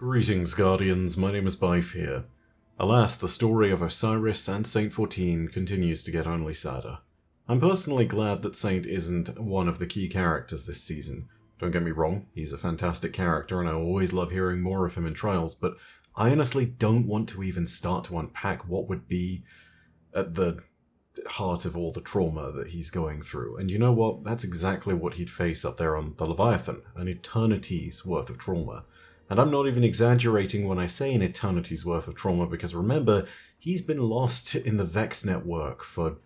Greetings, Guardians. My name is Bife here. Alas, the story of Osiris and Saint 14 continues to get only sadder. I'm personally glad that Saint isn't one of the key characters this season. Don't get me wrong, he's a fantastic character and I always love hearing more of him in Trials, but I honestly don't want to even start to unpack what would be at the heart of all the trauma that he's going through. And you know what? That's exactly what he'd face up there on the Leviathan, an eternity's worth of trauma. And I'm not even exaggerating when I say an eternity's worth of trauma, because remember, he's been lost in the Vex network for,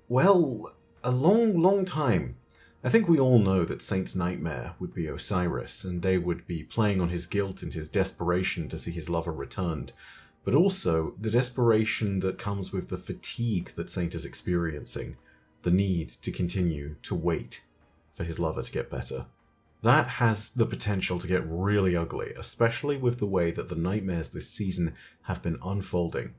well, a long time. I think we all know that Saint's nightmare would be Osiris, and they would be playing on his guilt and his desperation to see his lover returned, but also the desperation that comes with the fatigue that Saint is experiencing, the need to continue to wait for his lover to get better. That has the potential to get really ugly, especially with the way that the nightmares this season have been unfolding.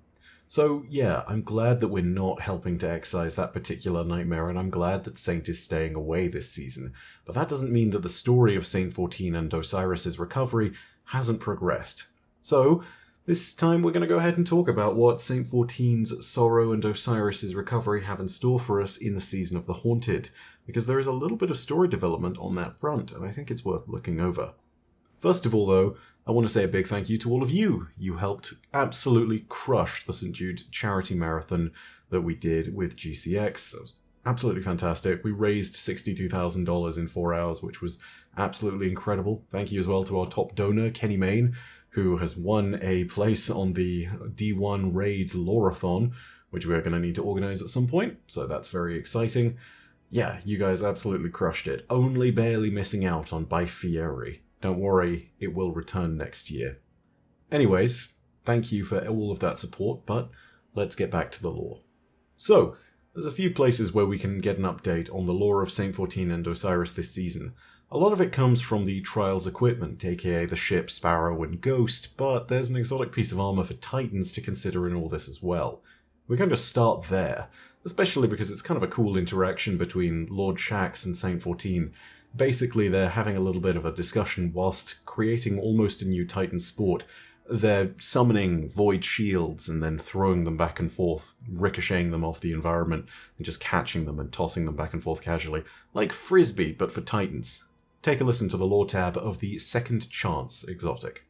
So yeah, I'm glad that we're not helping to excise that particular nightmare, and I'm glad that Saint is staying away this season, but that doesn't mean that the story of Saint 14 and Osiris' recovery hasn't progressed. So, this time we're going to go ahead and talk about what Saint 14's sorrow and Osiris' recovery have in store for us in the Season of the Haunted, because there is a little bit of story development on that front, and I think it's worth looking over. First of all, though, I want to say a big thank you to all of you. You helped absolutely crush the St. Jude charity marathon that we did with GCX. It was absolutely fantastic. We raised $62,000 in 4 hours, which was absolutely incredible. Thank you as well to our top donor, Kenny Main, who has won a place on the D1 Raid Lorathon, which we're going to need to organize at some point, so that's very exciting. Yeah, you guys absolutely crushed it, only barely missing out on Bife Fieri. Don't worry, it will return next year. Anyways, thank you for all of that support, but let's get back to the lore. So, there's a few places where we can get an update on the lore of Saint 14 and Osiris this season. A lot of it comes from the Trials equipment, aka the ship, Sparrow, and Ghost, but there's an exotic piece of armor for Titans to consider in all this as well. We're going to start there, especially because it's kind of a cool interaction between Lord Shaxx and Saint 14. Basically, they're having a little bit of a discussion whilst creating almost a new Titan sport. They're summoning void shields and then throwing them back and forth, ricocheting them off the environment, and just catching them and tossing them back and forth casually. Like Frisbee, but for Titans. Take a listen to the lore tab of the Second Chance exotic.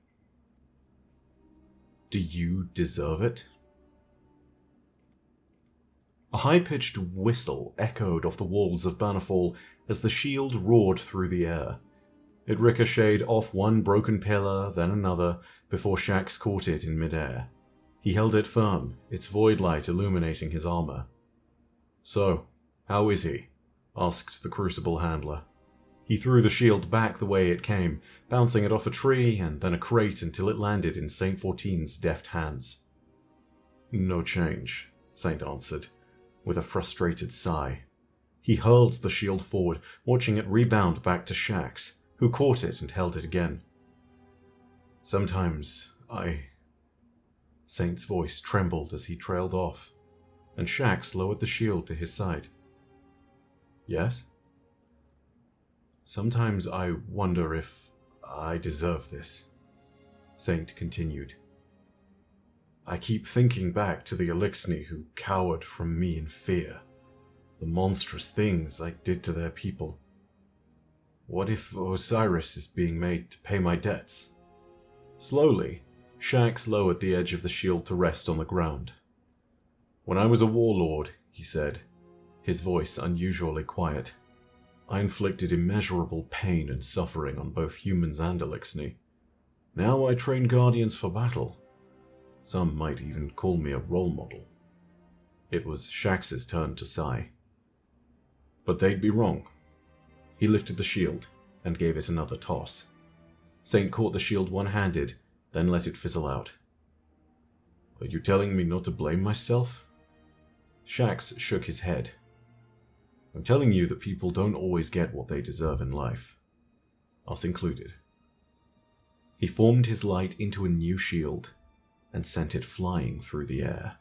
Do you deserve it? A high-pitched whistle echoed off the walls of Bannerfall as the shield roared through the air. It ricocheted off one broken pillar, then another, before Shaxx caught it in midair. He held it firm, its void light illuminating his armor. "So, how is he?" asked the Crucible handler. He threw the shield back the way it came, bouncing it off a tree and then a crate until it landed in Saint 14's deft hands. "No change," Saint answered, with a frustrated sigh. He hurled the shield forward, watching it rebound back to Shaxx, who caught it and held it again. "Sometimes Saint's voice trembled as he trailed off, and Shaxx lowered the shield to his side. "Yes?" "Sometimes I wonder if I deserve this," Saint continued. "I keep thinking back to the Eliksni who cowered from me in fear, the monstrous things I did to their people. What if Osiris is being made to pay my debts?" Slowly, Shaxx lowered the edge of the shield to rest on the ground. "When I was a warlord," he said, his voice unusually quiet, "I inflicted immeasurable pain and suffering on both humans and Eliksni. Now I train Guardians for battle. Some might even call me a role model." It was Shaxx's turn to sigh. "But they'd be wrong." He lifted the shield and gave it another toss. Saint caught the shield one-handed, then let it fizzle out. "Are you telling me not to blame myself?" Shaxx shook his head. "I'm telling you that people don't always get what they deserve in life. Us included." He formed his light into a new shield and sent it flying through the air.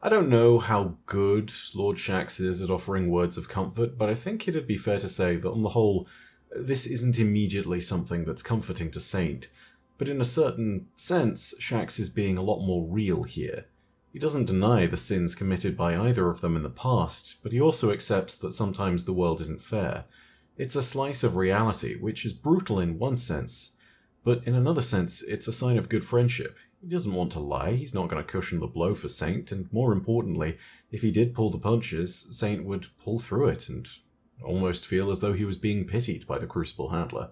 I don't know how good Lord Shaxx is at offering words of comfort, but I think it'd be fair to say that on the whole, This isn't immediately something that's comforting to Saint, but in a certain sense, Shaxx is being a lot more real here. He doesn't deny the sins committed by either of them in the past, but he also accepts that sometimes the world isn't fair. It's a slice of reality, which is brutal in one sense, but in another sense, it's a sign of good friendship. He doesn't want to lie, he's not going to cushion the blow for Saint, and more importantly, if he did pull the punches, Saint would pull through it and almost feel as though he was being pitied by the Crucible Handler.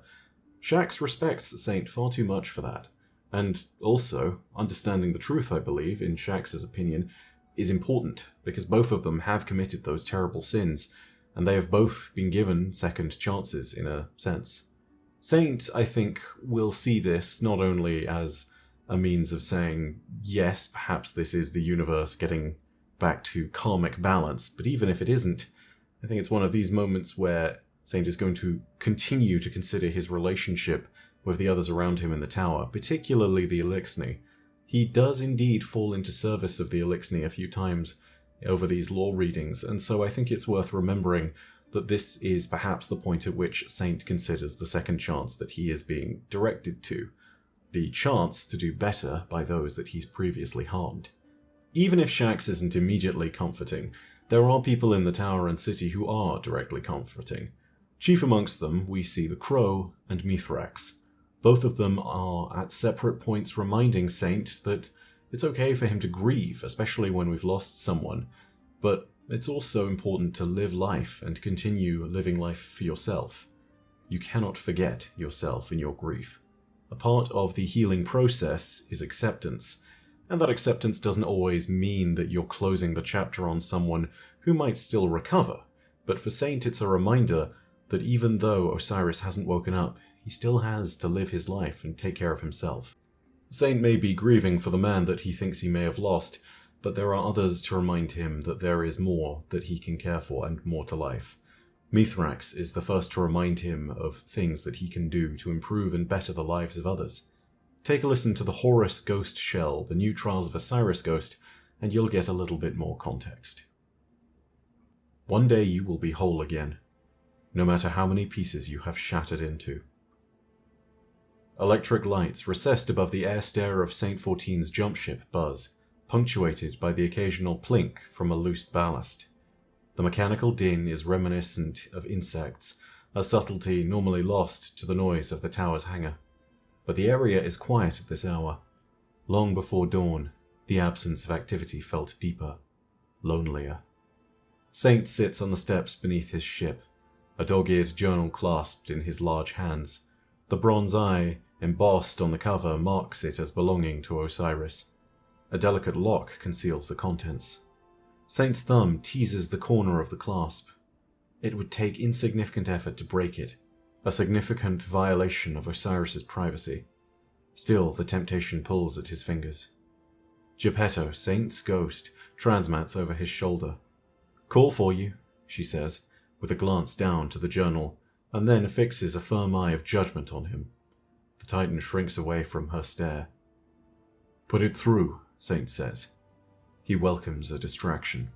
Shaxx respects Saint far too much for that. And also, understanding the truth, I believe, in Shaxx's opinion, is important, because both of them have committed those terrible sins, and they have both been given second chances, in a sense. Saint, I think, will see this not only as a means of saying, yes, perhaps this is the universe getting back to karmic balance, but even if it isn't, I think it's one of these moments where Saint is going to continue to consider his relationship with the others around him in the tower, particularly the Eliksni. He does indeed fall into service of the Eliksni a few times over these lore readings, and so I think it's worth remembering that this is perhaps the point at which Saint considers the second chance that he is being directed to, the chance to do better by those that he's previously harmed. Even if Shaxx isn't immediately comforting, there are people in the tower and city who are directly comforting. Chief amongst them, we see the Crow and Mithrax. Both of them are at separate points reminding Saint that it's okay for him to grieve, especially when we've lost someone, but it's also important to live life and continue living life for yourself. You cannot forget yourself in your grief. A part of the healing process is acceptance, and that acceptance doesn't always mean that you're closing the chapter on someone who might still recover, but for Saint it's a reminder that even though Osiris hasn't woken up, he still has to live his life and take care of himself. Saint may be grieving for the man that he thinks he may have lost, but there are others to remind him that there is more that he can care for and more to life. Mithrax is the first to remind him of things that he can do to improve and better the lives of others. Take a listen to the Horus Ghost Shell, the new Trials of Osiris Ghost, and you'll get a little bit more context. One day you will be whole again, no matter how many pieces you have shattered into. Electric lights recessed above the air stair of Saint 14's jump ship buzz, punctuated by the occasional plink from a loose ballast. The mechanical din is reminiscent of insects, a subtlety normally lost to the noise of the tower's hangar. But the area is quiet at this hour. Long before dawn, the absence of activity felt deeper, lonelier. Saint sits on the steps beneath his ship, a dog-eared journal clasped in his large hands. The bronze eye, embossed on the cover, marks it as belonging to Osiris. A delicate lock conceals the contents. Saint's thumb teases the corner of the clasp. It would take insignificant effort to break it, a significant violation of Osiris's privacy. Still, the temptation pulls at his fingers. Geppetto, Saint's ghost, transmats over his shoulder. "Call for you," she says, with a glance down to the journal, and then fixes a firm eye of judgment on him. The Titan shrinks away from her stare. "Put it through," Saint says. He welcomes a distraction.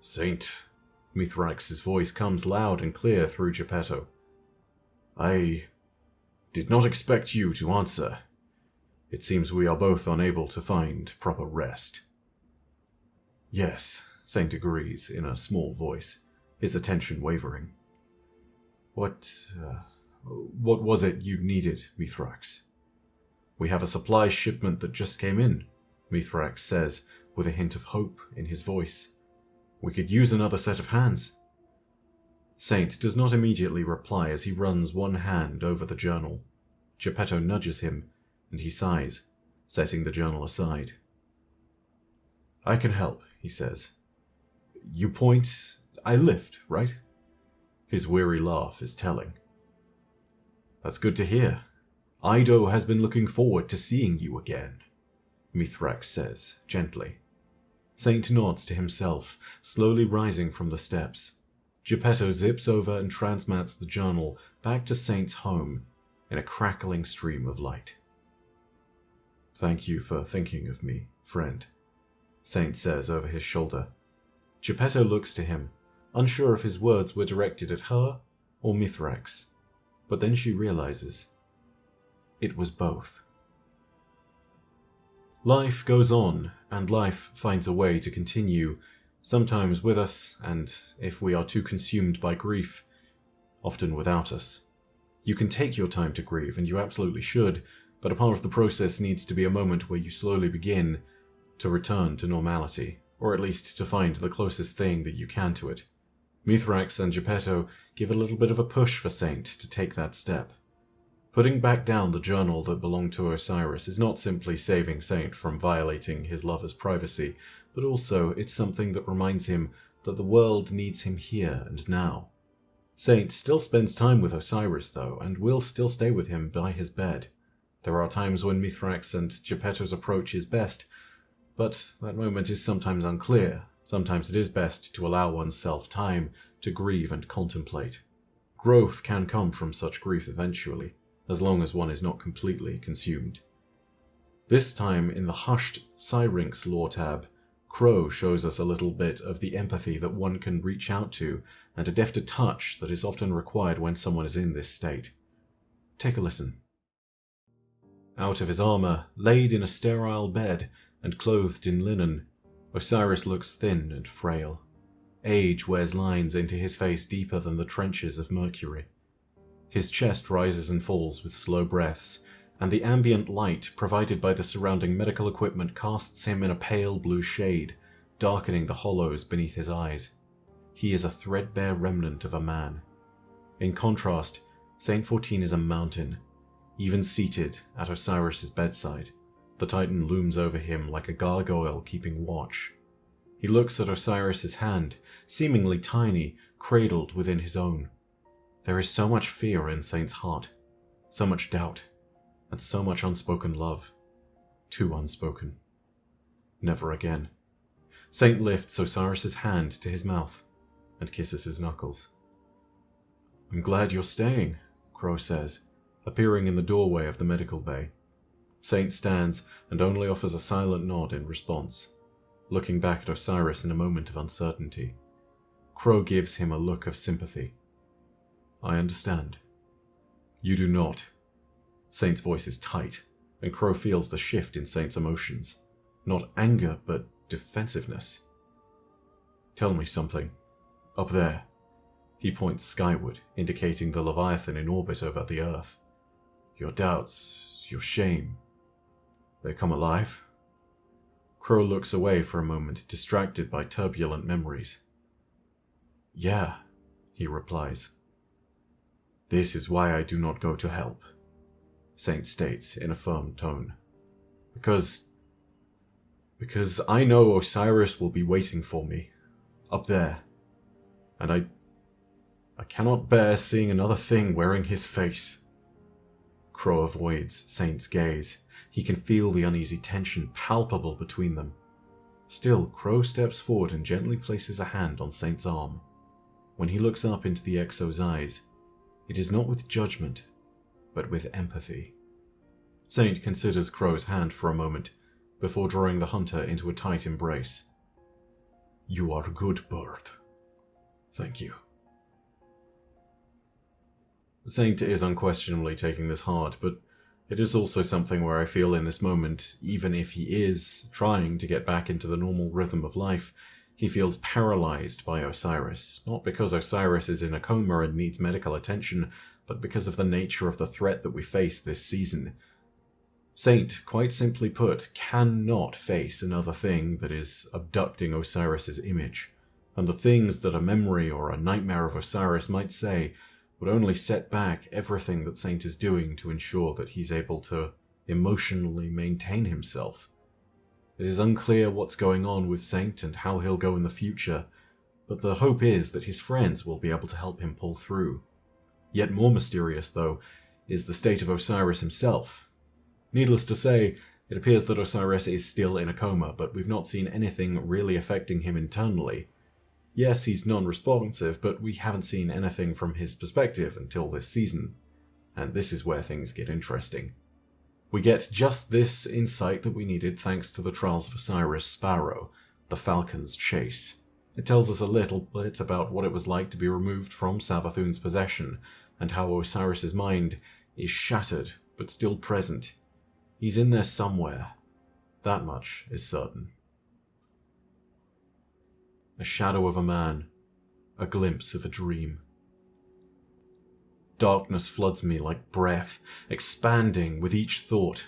"Saint," Mithrax's voice comes loud and clear through Geppetto. "I did not expect you to answer. It seems we are both unable to find proper rest." "Yes," Saint agrees in a small voice, his attention wavering. What was it you needed, Mithrax?" "We have a supply shipment that just came in," Mithrax says, with a hint of hope in his voice. "We could use another set of hands." Saint does not immediately reply as he runs one hand over the journal. Geppetto nudges him, and he sighs, setting the journal aside. "I can help," he says. "You point, I lift, right?" His weary laugh is telling. "That's good to hear. Ido has been looking forward to seeing you again," Mithrax says, gently. Saint nods to himself, slowly rising from the steps. Geppetto zips over and transmats the journal back to Saint's home in a crackling stream of light. "Thank you for thinking of me, friend," Saint says over his shoulder. Geppetto looks to him, unsure if his words were directed at her or Mithrax. But then she realizes it was both. Life goes on, and life finds a way to continue, sometimes with us, and if we are too consumed by grief, often without us. You can take your time to grieve, and you absolutely should, but a part of the process needs to be a moment where you slowly begin to return to normality, or at least to find the closest thing that you can to it. Mithrax and Geppetto give a little bit of a push for Saint to take that step. Putting back down the journal that belonged to Osiris is not simply saving Saint from violating his lover's privacy, but also it's something that reminds him that the world needs him here and now. Saint still spends time with Osiris, though, and will still stay with him by his bed. There are times when Mithrax and Geppetto's approach is best, but that moment is sometimes unclear. Sometimes it is best to allow oneself time to grieve and contemplate. Growth can come from such grief eventually, as long as one is not completely consumed. This time, in the hushed Syrinx lore tab, Crow shows us a little bit of the empathy that one can reach out to, and a defter touch that is often required when someone is in this state. Take a listen. Out of his armor, laid in a sterile bed, and clothed in linen, Osiris looks thin and frail. Age wears lines into his face deeper than the trenches of Mercury. His chest rises and falls with slow breaths, and the ambient light provided by the surrounding medical equipment casts him in a pale blue shade, darkening the hollows beneath his eyes. He is a threadbare remnant of a man. In contrast, Saint 14 is a mountain. Even seated at Osiris's bedside, the Titan looms over him like a gargoyle keeping watch. He looks at Osiris's hand, seemingly tiny, cradled within his own. There is so much fear in Saint's heart, so much doubt, and so much unspoken love. Too unspoken. Never again. Saint lifts Osiris's hand to his mouth and kisses his knuckles. "I'm glad you're staying," Crow says, appearing in the doorway of the medical bay. Saint stands and only offers a silent nod in response, looking back at Osiris in a moment of uncertainty. Crow gives him a look of sympathy. "I understand." "You do not." Saint's voice is tight, and Crow feels the shift in Saint's emotions. Not anger, but defensiveness. "Tell me something. Up there." He points skyward, indicating the Leviathan in orbit over the Earth. "Your doubts, your shame, they come alive?" Crow looks away for a moment, distracted by turbulent memories. "Yeah," he replies. "This is why I do not go to help," Saint states in a firm tone. Because I know Osiris will be waiting for me, up there, and I cannot bear seeing another thing wearing his face." Crow avoids Saint's gaze. He can feel the uneasy tension palpable between them. Still, Crow steps forward and gently places a hand on Saint's arm. When he looks up into the Exo's eyes, it is not with judgment, but with empathy. Saint considers Crow's hand for a moment, before drawing the hunter into a tight embrace. "You are a good bird. Thank you." Saint is unquestionably taking this hard, but it is also something where I feel in this moment, even if he is trying to get back into the normal rhythm of life, he feels paralyzed by Osiris, not because Osiris is in a coma and needs medical attention, but because of the nature of the threat that we face this season. Saint, quite simply put, cannot face another thing that is abducting Osiris's image, and the things that a memory or a nightmare of Osiris might say would only set back everything that Saint is doing to ensure that he's able to emotionally maintain himself. It is unclear what's going on with Saint and how he'll go in the future, but the hope is that his friends will be able to help him pull through. Yet more mysterious, though, is the state of Osiris himself. Needless to say, it appears that Osiris is still in a coma, but we've not seen anything really affecting him internally. Yes, he's non-responsive, but we haven't seen anything from his perspective until this season. And this is where things get interesting. We get just this insight that we needed thanks to the Trials of Osiris Sparrow, the Falcon's Chase. It tells us a little bit about what it was like to be removed from Savathun's possession, and how Osiris's mind is shattered but still present. He's in there somewhere. That much is certain. A shadow of a man, a glimpse of a dream. Darkness floods me like breath, expanding with each thought.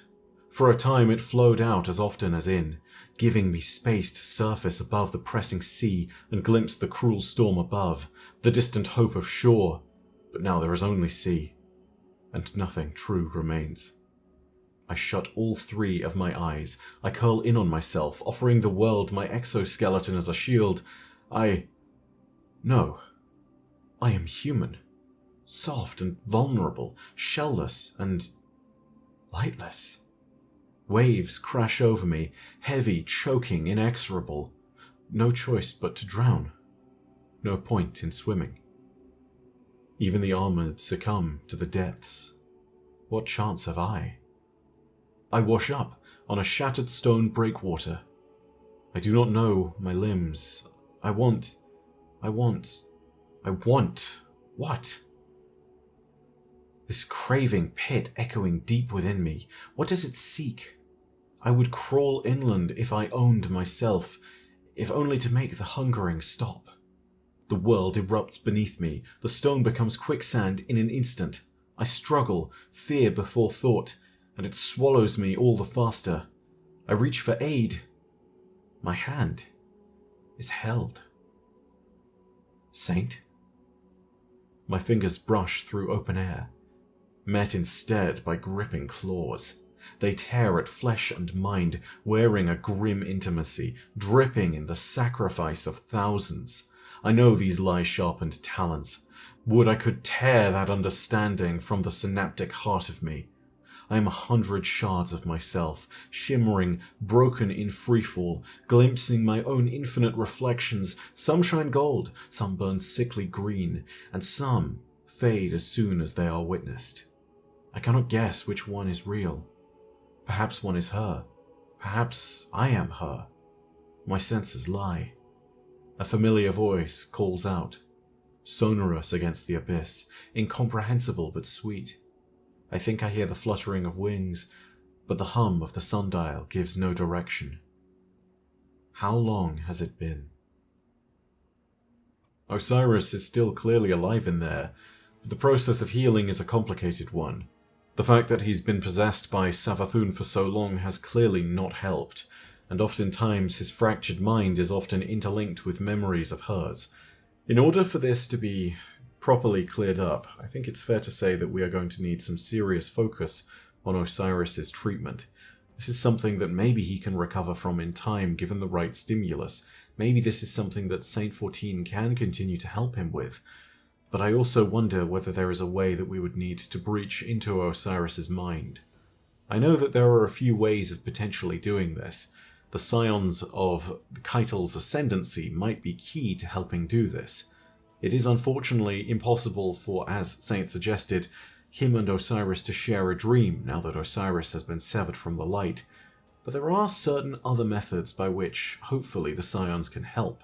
For a time it flowed out as often as in, giving me space to surface above the pressing sea and glimpse the cruel storm above, the distant hope of shore. But now there is only sea, and nothing true remains. I shut all three of my eyes. I curl in on myself, offering the world my exoskeleton as a shield. No. I am human. Soft and vulnerable, shellless and lightless. Waves crash over me, heavy, choking, inexorable. No choice but to drown. No point in swimming. Even the armored succumb to the depths. What chance have I? I wash up on a shattered stone breakwater. I do not know my limbs. I want... What? This craving pit echoing deep within me, what does it seek? I would crawl inland if I owned myself, if only to make the hungering stop. The world erupts beneath me, the stone becomes quicksand in an instant. I struggle, fear before thought, and it swallows me all the faster. I reach for aid. My hand is held. Saint? My fingers brush through open air, met instead by gripping claws. They tear at flesh and mind, wearing a grim intimacy, dripping in the sacrifice of thousands. I know these lie sharpened talons. Would I could tear that understanding from the synaptic heart of me. I am 100 shards of myself, shimmering, broken in freefall, glimpsing my own infinite reflections. Some shine gold, some burn sickly green, and some fade as soon as they are witnessed. I cannot guess which one is real. Perhaps one is her. Perhaps I am her. My senses lie. A familiar voice calls out, sonorous against the abyss, incomprehensible but sweet. I think I hear the fluttering of wings, but the hum of the sundial gives no direction. How long has it been? Osiris is still clearly alive in there, but the process of healing is a complicated one. The fact that he's been possessed by Savathun for so long has clearly not helped, and oftentimes his fractured mind is often interlinked with memories of hers. In order for this to be properly cleared up, I think it's fair to say that we are going to need some serious focus on Osiris's treatment. This is something that maybe he can recover from in time given the right stimulus. Maybe this is something that Saint 14 can continue to help him with. But I also wonder whether there is a way that we would need to breach into Osiris's mind. I know that there are a few ways of potentially doing this. The scions of Keitel's ascendancy might be key to helping do this. It is unfortunately impossible for, as Saint suggested, him and Osiris to share a dream now that Osiris has been severed from the light, but there are certain other methods by which, hopefully, the scions can help.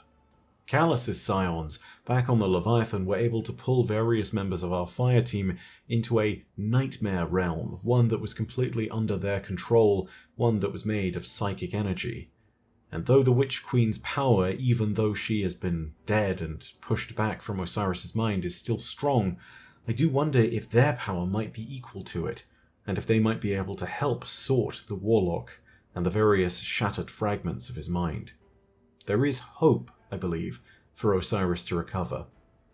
Callus's scions, back on the Leviathan, were able to pull various members of our fire team into a nightmare realm, one that was completely under their control, one that was made of psychic energy. And though the Witch Queen's power, even though she has been dead and pushed back from Osiris's mind, is still strong, I do wonder if their power might be equal to it, and if they might be able to help sort the Warlock and the various shattered fragments of his mind. There is hope, I believe, for Osiris to recover.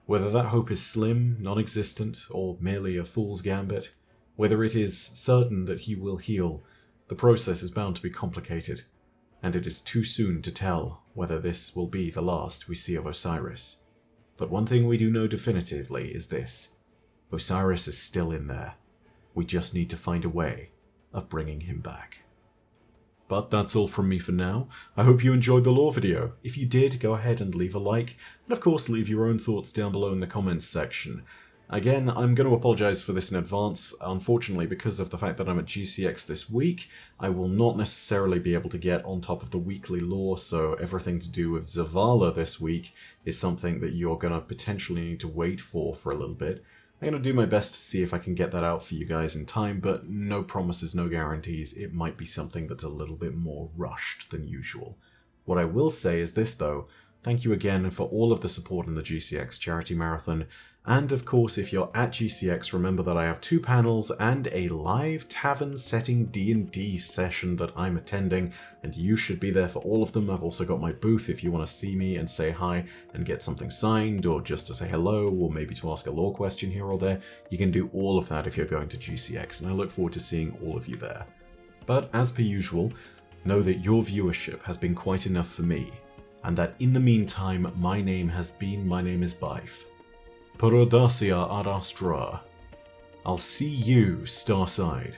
Whether that hope is slim, non-existent, or merely a fool's gambit, whether it is certain that he will heal, the process is bound to be complicated, and it is too soon to tell whether this will be the last we see of Osiris. But one thing we do know definitively is this: Osiris is still in there. We just need to find a way of bringing him back. But that's all from me for now. I hope you enjoyed the lore video. If you did, go ahead and leave a like, and of course leave your own thoughts down below in the comments section. Again, I'm going to apologize for this in advance. Unfortunately, because of the fact that I'm at GCX this week, I will not necessarily be able to get on top of the weekly lore, so everything to do with Zavala this week is something that you're going to potentially need to wait for a little bit. I'm going to do my best to see if I can get that out for you guys in time, but no promises, no guarantees. It might be something that's a little bit more rushed than usual. What I will say is this, though. Thank you again for all of the support in the GCX Charity Marathon. And of course, if you're at GCX, remember that I have 2 panels and a live tavern setting D&D session that I'm attending, and you should be there for all of them. I've also got my booth if you want to see me and say hi and get something signed, or just to say hello, or maybe to ask a lore question here or there. You can do all of that if you're going to GCX, and I look forward to seeing all of you there. But as per usual, know that your viewership has been quite enough for me, and that in the meantime, my name is Byf. Per audacia ad astra. I'll see you, Starside.